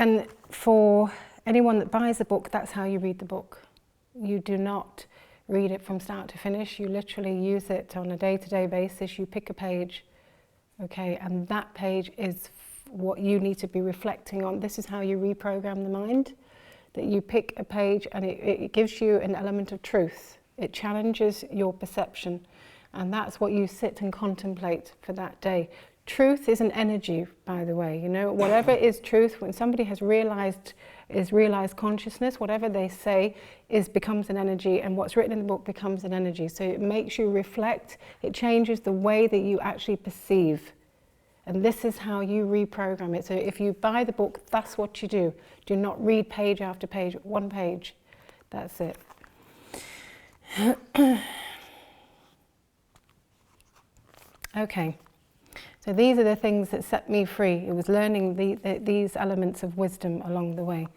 And for anyone that buys the book, that's how you read the book. You do not read it from start to finish. You literally use it on a day-to-day basis. You pick a page, okay, and that page is what you need to be reflecting on. This is how you reprogram the mind, that you pick a page and it gives you an element of truth. It challenges your perception, and that's what you sit and contemplate for that day. Truth is an energy, by the way. You know, whatever is truth, when somebody has realized consciousness, whatever they say becomes an energy, and what's written in the book becomes an energy. So it makes you reflect, it changes the way that you actually perceive. And this is how you reprogram it. So if you buy the book, that's what you do. Do not read page after page, one page. That's it. Okay. So these are the things that set me free. It was learning these elements of wisdom along the way.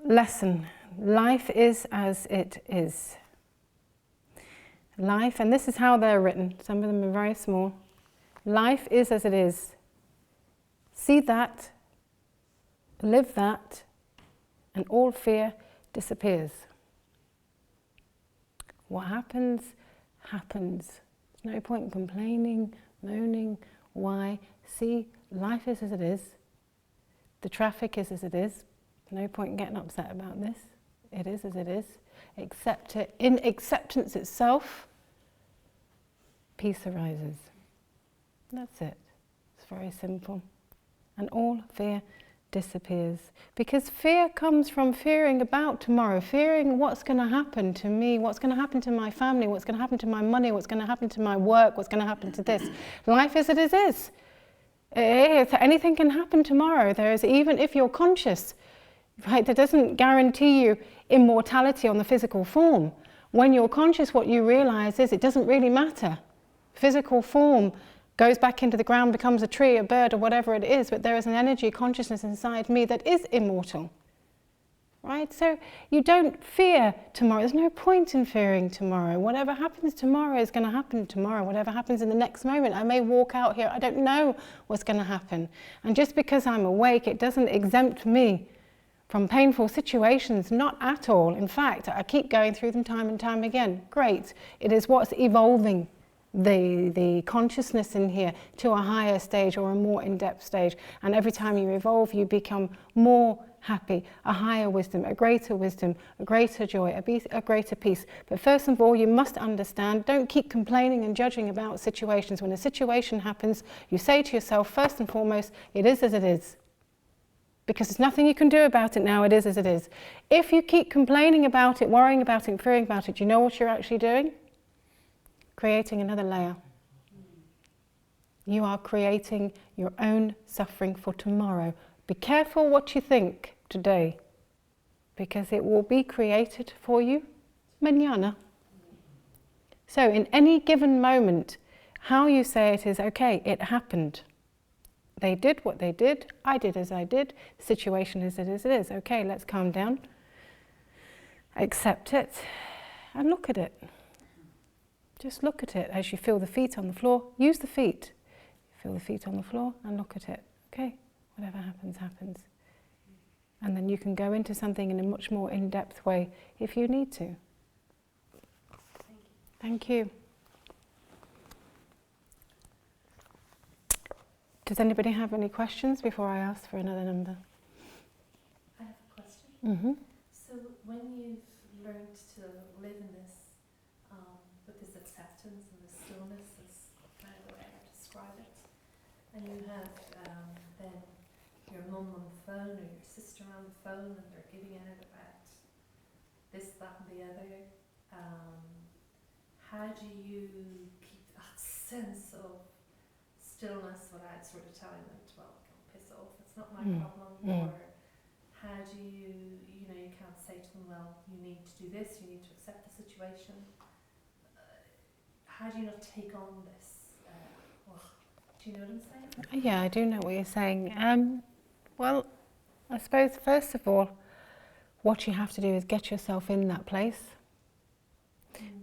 Lesson. Life is as it is. Life, and this is how they're written. Some of them are very small. Life is as it is. See that, live that, and all fear disappears. What happens, happens. There's no point in complaining, moaning. Why? See, life is as it is. The traffic is as it is. No point in getting upset about this. It is as it is. Accept it. In acceptance itself, peace arises. That's it. It's very simple. And all fear disappears. Because fear comes from fearing about tomorrow, fearing what's going to happen to me, what's going to happen to my family, what's going to happen to my money, what's going to happen to my work, what's going to happen to this. Life is as it is. Anything can happen tomorrow. There is, even if you're conscious, right, that doesn't guarantee you immortality on the physical form. When you're conscious, what you realize is it doesn't really matter. Physical form goes back into the ground, becomes a tree, a bird, or whatever it is, but there is an energy, consciousness inside me that is immortal, right? So you don't fear tomorrow. There's no point in fearing tomorrow. Whatever happens tomorrow is going to happen tomorrow. Whatever happens in the next moment, I may walk out here, I don't know what's going to happen. And just because I'm awake, it doesn't exempt me from painful situations, not at all. In fact, I keep going through them time and time again. Great. It is what's evolving the consciousness in here to a higher stage or a more in-depth stage, and every time you evolve you become more happy, a higher wisdom, a greater joy, a greater peace. But first of all, you must understand, don't keep complaining and judging about situations. When a situation happens, you say to yourself, first and foremost, it is as it is, because there's nothing you can do about it now. It is as it is. If you keep complaining about it, worrying about it, fearing about it, do you know what you're actually doing? Creating another layer. You are creating your own suffering for tomorrow. Be careful what you think today, because it will be created for you mañana. So in any given moment, how you say it is, okay, it happened. They did what they did, I did as I did, the situation is as it is. Okay, let's calm down, accept it, and look at it. Just look at it as you feel the feet on the floor. Use the feet. Feel the feet on the floor and look at it. Okay, whatever happens, happens. And then you can go into something in a much more in-depth way if you need to. Thank you. Does anybody have any questions before I ask for another number? I have a question. Mm-hmm. So when you've learned to live in this, with this acceptance and this stillness, is kind of the way I describe it, and you have then your mum on the phone or your sister on the phone and they're giving out about this, that and the other, how do you keep that sense of stillness without sort of telling them, well, go piss off, it's not my problem, or how do you can't say to them, well, you need to do this, you need to accept the situation. How do you not take on this? Do you know what I'm saying? Yeah, I do know what you're saying. Well, I suppose first of all, what you have to do is get yourself in that place.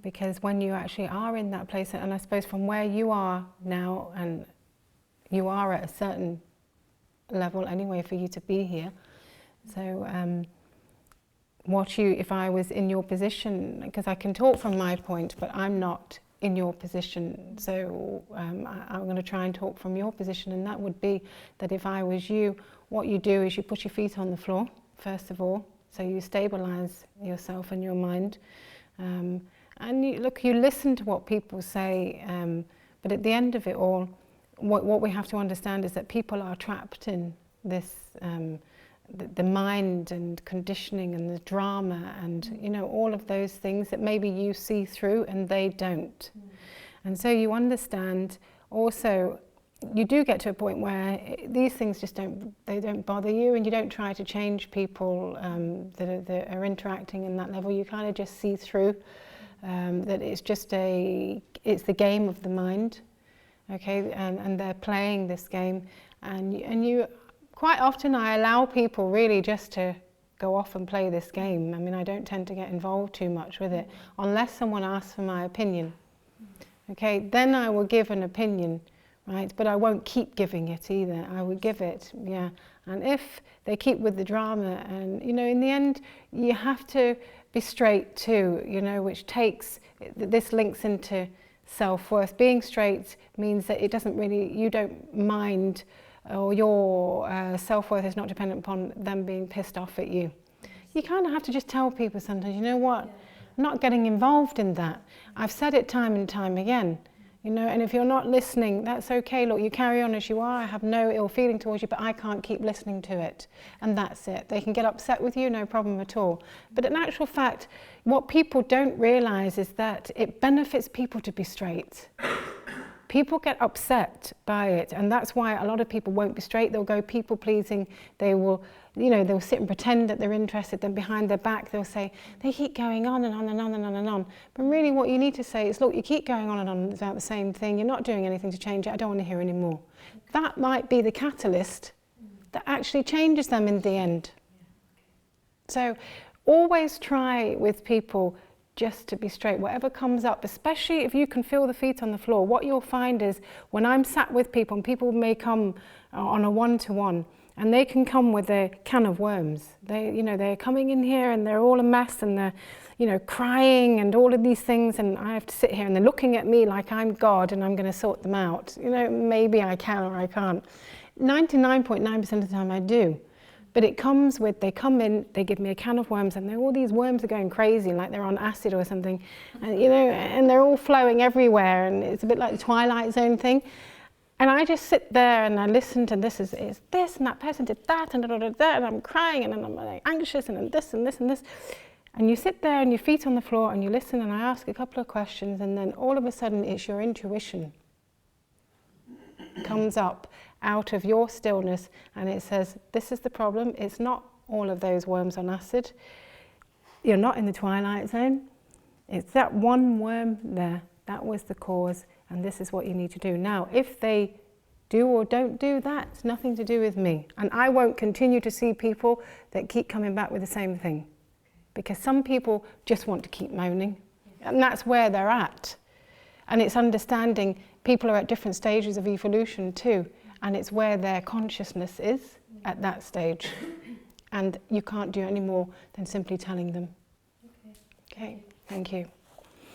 Because when you actually are in that place, and I suppose from where you are now, and you are at a certain level anyway for you to be here. So if I was in your position, because I can talk from my point, but I'm not in your position, so I'm going to try and talk from your position, and that would be that if I was you, what you do is you put your feet on the floor, first of all, so you stabilize yourself and your mind, and you listen to what people say, but at the end of it all, what we have to understand is that people are trapped in this the mind and conditioning and the drama and all of those things that maybe you see through and they don't. And so you understand also, you do get to a point where these things just don't bother you, and you don't try to change people that are interacting in that level. You kind of just see through that it's the game of the mind, okay, and they're playing this game, and you quite often I allow people really just to go off and play this game. I mean, I don't tend to get involved too much with it unless someone asks for my opinion. Okay, then I will give an opinion, right? But I won't keep giving it either. I will give it, yeah. And if they keep with the drama, and in the end, you have to be straight too, which this links into self-worth. Being straight means that you don't mind, or your self-worth is not dependent upon them being pissed off at you. You kind of have to just tell people sometimes, you know what, I'm not getting involved in that. I've said it time and time again, and if you're not listening, that's okay. Look, you carry on as you are. I have no ill feeling towards you, but I can't keep listening to it. And that's it. They can get upset with you, no problem at all. But in actual fact, what people don't realize is that it benefits people to be straight. People get upset by it, and that's why a lot of people won't be straight. They'll go people pleasing. They will, they'll sit and pretend that they're interested. Then behind their back, they'll say, they keep going on and on and on and on and on. But really what you need to say is, look, you keep going on and on about the same thing. You're not doing anything to change it. I don't want to hear any more. That might be the catalyst that actually changes them in the end. So always try with people just to be straight, whatever comes up, especially if you can feel the feet on the floor. What you'll find is when I'm sat with people, and people may come on a one-to-one, and they can come with a can of worms. They're coming in here and they're all a mess, and they're crying and all of these things, and I have to sit here and they're looking at me like I'm God and I'm going to sort them out. Maybe I can or I can't. 99.9% of the time I do. But it comes with, they come in, they give me a can of worms, and all these worms are going crazy, like they're on acid or something, and and they're all flowing everywhere, and it's a bit like the Twilight Zone thing. And I just sit there and I listen to this is this, and that person did that, and and I'm crying, and I'm like anxious, and this and this and this. And you sit there and your feet on the floor and you listen, and I ask a couple of questions, and then all of a sudden it's your intuition comes up out of your stillness, and it says, this is the problem. It's not all of those worms on acid. You're not in the Twilight Zone. It's that one worm there. That was the cause, and this is what you need to do. Now, if they do or don't do that, it's nothing to do with me. And I won't continue to see people that keep coming back with the same thing, because some people just want to keep moaning, and that's where they're at. And it's understanding people are at different stages of evolution too, and it's where their consciousness is at that stage. And you can't do any more than simply telling them. Okay, thank you.